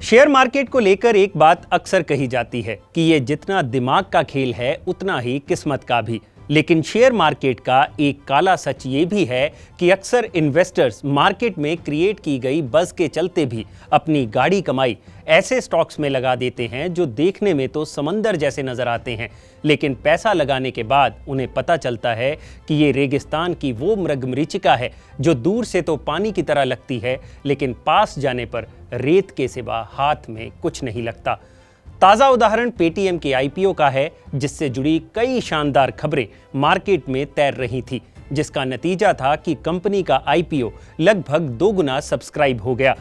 Share market को लेकर एक बात अक्सर कही जाती है कि ये जितना दिमाग का खेल है उतना ही किस्मत का भी। लेकिन शेयर मार्केट का एक काला सच ये भी है कि अक्सर इन्वेस्टर्स मार्केट में क्रिएट की गई बज़ के चलते भी अपनी गाढ़ी कमाई ऐसे स्टॉक्स में लगा देते हैं जो देखने में तो समंदर जैसे नजर आते हैं, लेकिन पैसा लगाने के बाद उन्हें पता चलता है कि ये रेगिस्तान की वो मृगमरीचिका है जो दूर से तो पानी की तरह लगती है, लेकिन पास जाने पर रेत के सिवा हाथ में कुछ नहीं लगता। ताज़ा उदाहरण पेटीएम के आईपीओ का है, जिससे जुड़ी कई शानदार खबरें मार्केट में तैर रही थी, जिसका नतीजा था कि कंपनी का आईपीओ लगभग 2 गुना सब्सक्राइब हो गया।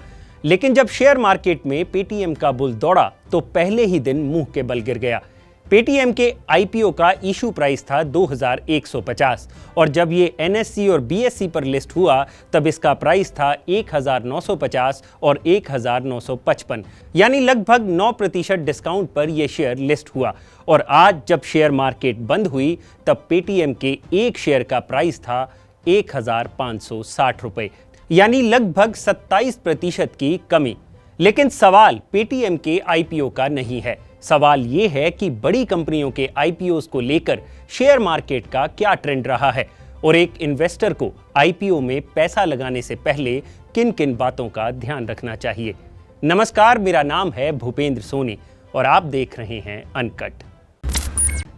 लेकिन जब शेयर मार्केट में पेटीएम का बुल दौड़ा तो पहले ही दिन मुंह के बल गिर गया। पेटीएम के आईपीओ का इशू प्राइस था 2150 और जब ये एनएससी और बीएससी पर लिस्ट हुआ तब इसका प्राइस था 1950 और 1955, यानी लगभग 9% डिस्काउंट पर यह शेयर लिस्ट हुआ। और आज जब शेयर मार्केट बंद हुई तब पेटीएम के एक शेयर का प्राइस था 1560 रुपए, यानी लगभग 27% की कमी। लेकिन सवाल पेटीएम के आईपीओ का नहीं है, सवाल ये है कि बड़ी कंपनियों के आईपीओस को लेकर शेयर मार्केट का क्या ट्रेंड रहा है और एक इन्वेस्टर को आईपीओ में पैसा लगाने से पहले किन किन बातों का ध्यान रखना चाहिए। नमस्कार, मेरा नाम है भूपेंद्र सोनी और आप देख रहे हैं अनकट।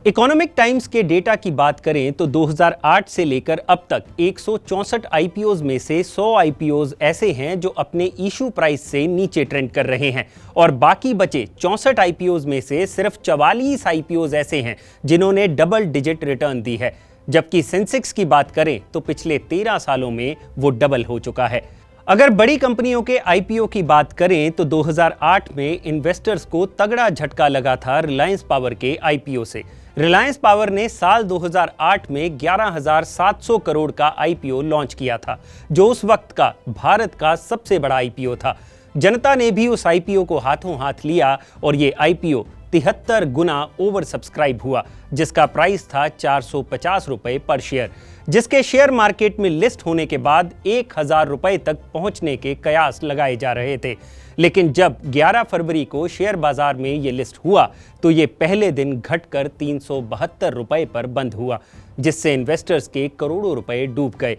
इकोनॉमिक टाइम्स के डेटा की बात करें तो 2008 से लेकर अब तक 164 आईपीओज में से 100 आईपीओज ऐसे हैं जो अपने इशू प्राइस से नीचे ट्रेंड कर रहे हैं और बाकी बचे 64 आईपीओज में से सिर्फ 44 आईपीओज ऐसे हैं जिन्होंने डबल डिजिट रिटर्न दी है। जबकि सेंसेक्स की बात करें तो पिछले 13 सालों में वो डबल हो चुका है। अगर बड़ी कंपनियों के आईपीओ की बात करें तो 2008 में इन्वेस्टर्स को तगड़ा झटका लगा था रिलायंस पावर के आईपीओ से। रिलायंस पावर ने साल 2008 में 11,700 करोड़ का आईपीओ लॉन्च किया था, जो उस वक्त का भारत का सबसे बड़ा आईपीओ था। जनता ने भी उस आईपीओ को हाथों हाथ लिया और ये आईपीओ 73 गुना ओवर सब्सक्राइब हुआ, जिसका प्राइस था 450 रुपए पर शेयर, जिसके शेयर मार्केट में लिस्ट होने के बाद 1000 रुपए तक पहुंचने के कयास लगाए जा रहे थे। लेकिन जब 11 फरवरी को शेयर बाजार में ये लिस्ट हुआ तो ये पहले दिन घटकर 372 रुपए पर बंद हुआ, जिससे इन्वेस्टर्स के करोड़ों रुपए डूब गए।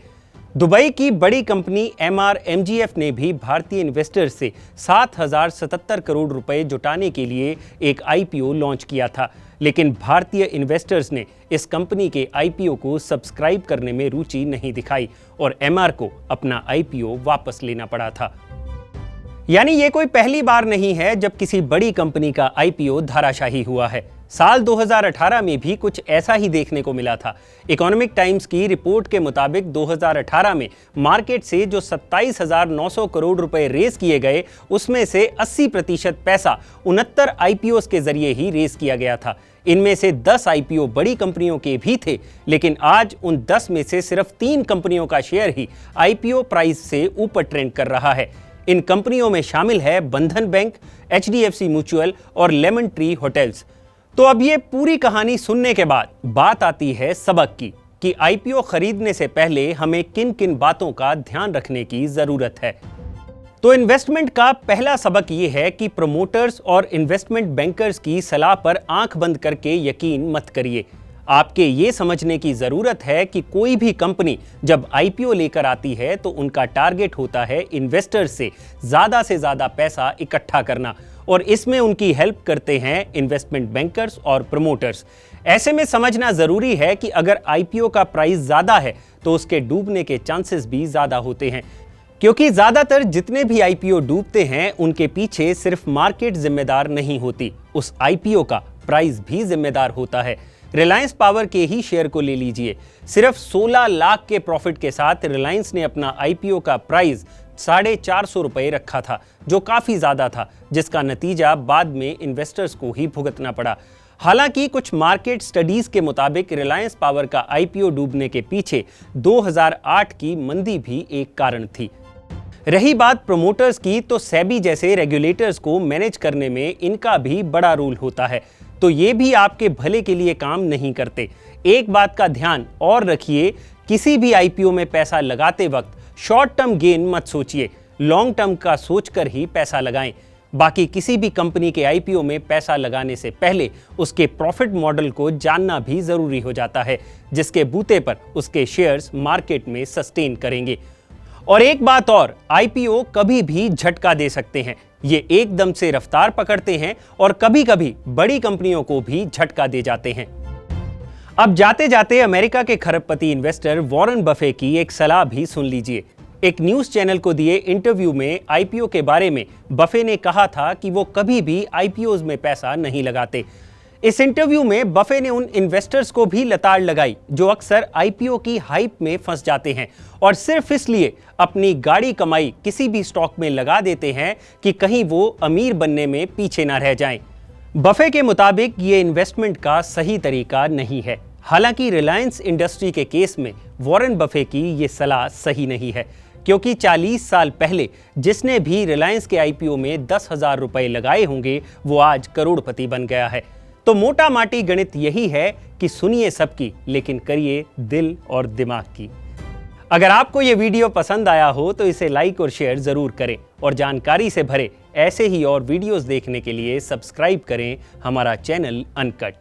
दुबई की बड़ी कंपनी MRMGF ने भी भारतीय इन्वेस्टर्स से 7077 करोड़ रुपए जुटाने के लिए एक आईपीओ लॉन्च किया था, लेकिन भारतीय इन्वेस्टर्स ने इस कंपनी के आईपीओ को सब्सक्राइब करने में रुचि नहीं दिखाई और MR को अपना आईपीओ वापस लेना पड़ा था। यानी ये कोई पहली बार नहीं है जब किसी बड़ी कंपनी का आईपीओ धराशायी हुआ है। साल 2018 में भी कुछ ऐसा ही देखने को मिला था। इकोनॉमिक टाइम्स की रिपोर्ट के मुताबिक 2018 में मार्केट से जो 27,900 करोड़ रुपए रेस किए गए, उसमें से 80% पैसा 69 आईपीओस के जरिए ही रेस किया गया था। इनमें से 10 आईपीओ बड़ी कंपनियों के भी थे, लेकिन आज उन 10 में से सिर्फ 3 कंपनियों का शेयर ही आईपीओ प्राइस से ऊपर ट्रेंड कर रहा है। इन कंपनियों में शामिल है बंधन बैंक, HDFC म्यूचुअल और लेमन ट्री होटल्स। तो अब ये पूरी कहानी सुनने के बाद बात आती है सबक की कि आईपीओ खरीदने से पहले हमें किन किन बातों का ध्यान रखने की जरूरत है। तो इन्वेस्टमेंट का पहला सबक ये है कि प्रमोटर्स और इन्वेस्टमेंट बैंकर्स की सलाह पर आंख बंद करके यकीन मत करिए। आपके ये समझने की जरूरत है कि कोई भी कंपनी जब आईपीओ लेकर आती है तो उनका टारगेट होता है इन्वेस्टर्स से ज्यादा पैसा इकट्ठा करना, और इसमें उनकी हेल्प करते हैं इन्वेस्टमेंट बैंकर्स और प्रमोटर्स। ऐसे में समझना जरूरी है कि अगर आईपीओ का प्राइस ज्यादा है तो उसके डूबने के चांसेस भी ज्यादा होते हैं, क्योंकि ज्यादातर जितने भी आईपीओ डूबते हैं उनके पीछे सिर्फ मार्केट जिम्मेदार नहीं होती, उस आईपीओ का प्राइस भी जिम्मेदार होता है। रिलायंस पावर के ही शेयर को ले लीजिए, सिर्फ 16 लाख के प्रॉफिट के साथ रिलायंस ने अपना आईपीओ का प्राइस 450 रुपए रखा था, जो काफी ज्यादा था, जिसका नतीजा बाद में इन्वेस्टर्स को ही भुगतना पड़ा। हालांकि कुछ मार्केट स्टडीज के मुताबिक रिलायंस पावर का आईपीओ डूबने के पीछे 2008 की मंदी भी एक कारण थी। रही बात प्रमोटर्स की, तो सेबी जैसे रेगुलेटर्स को मैनेज करने में इनका भी बड़ा रोल होता है, तो ये भी आपके भले के लिए काम नहीं करते। एक बात का ध्यान और रखिए, किसी भी आईपीओ में पैसा लगाते वक्त शॉर्ट टर्म गेन मत सोचिए, लॉन्ग टर्म का सोचकर ही पैसा लगाएं। बाकी किसी भी कंपनी के आईपीओ में पैसा लगाने से पहले उसके प्रॉफिट मॉडल को जानना भी जरूरी हो जाता है, जिसके बूते पर उसके शेयर्स मार्केट में सस्टेन करेंगे। और एक बात और, आईपीओ कभी भी झटका दे सकते हैं। ये एकदम से रफ्तार पकड़ते हैं और कभी-कभी बड़ी कंपनियों को भी झटका दे जाते हैं। अब जाते जाते अमेरिका के खरबपति इन्वेस्टर वॉरेन बफे की एक सलाह भी सुन लीजिए। एक न्यूज चैनल को दिए इंटरव्यू में आईपीओ के बारे में बफे ने कहा था कि वो कभी भी आईपीओज में पैसा नहीं लगाते। इस इंटरव्यू में बफे ने उन इन्वेस्टर्स को भी लताड़ लगाई जो अक्सर आईपीओ की हाइप में फंस जाते हैं और सिर्फ इसलिए अपनी गाड़ी कमाई किसी भी स्टॉक में लगा देते हैं कि कहीं वो अमीर बनने में पीछे ना रह जाएं। बफे के मुताबिक ये इन्वेस्टमेंट का सही तरीका नहीं है। हालांकि रिलायंस इंडस्ट्री के केस में वॉरेन बफे की ये सलाह सही नहीं है, क्योंकि 40 साल पहले जिसने भी रिलायंस के आईपीओ में 10,000 रुपए लगाए होंगे वो आज करोड़पति बन गया है। तो मोटा माटी गणित यही है कि सुनिए सबकी, लेकिन करिए दिल और दिमाग की। अगर आपको ये वीडियो पसंद आया हो तो इसे लाइक और शेयर जरूर करें और जानकारी से भरे ऐसे ही और वीडियोस देखने के लिए सब्सक्राइब करें हमारा चैनल अनकट।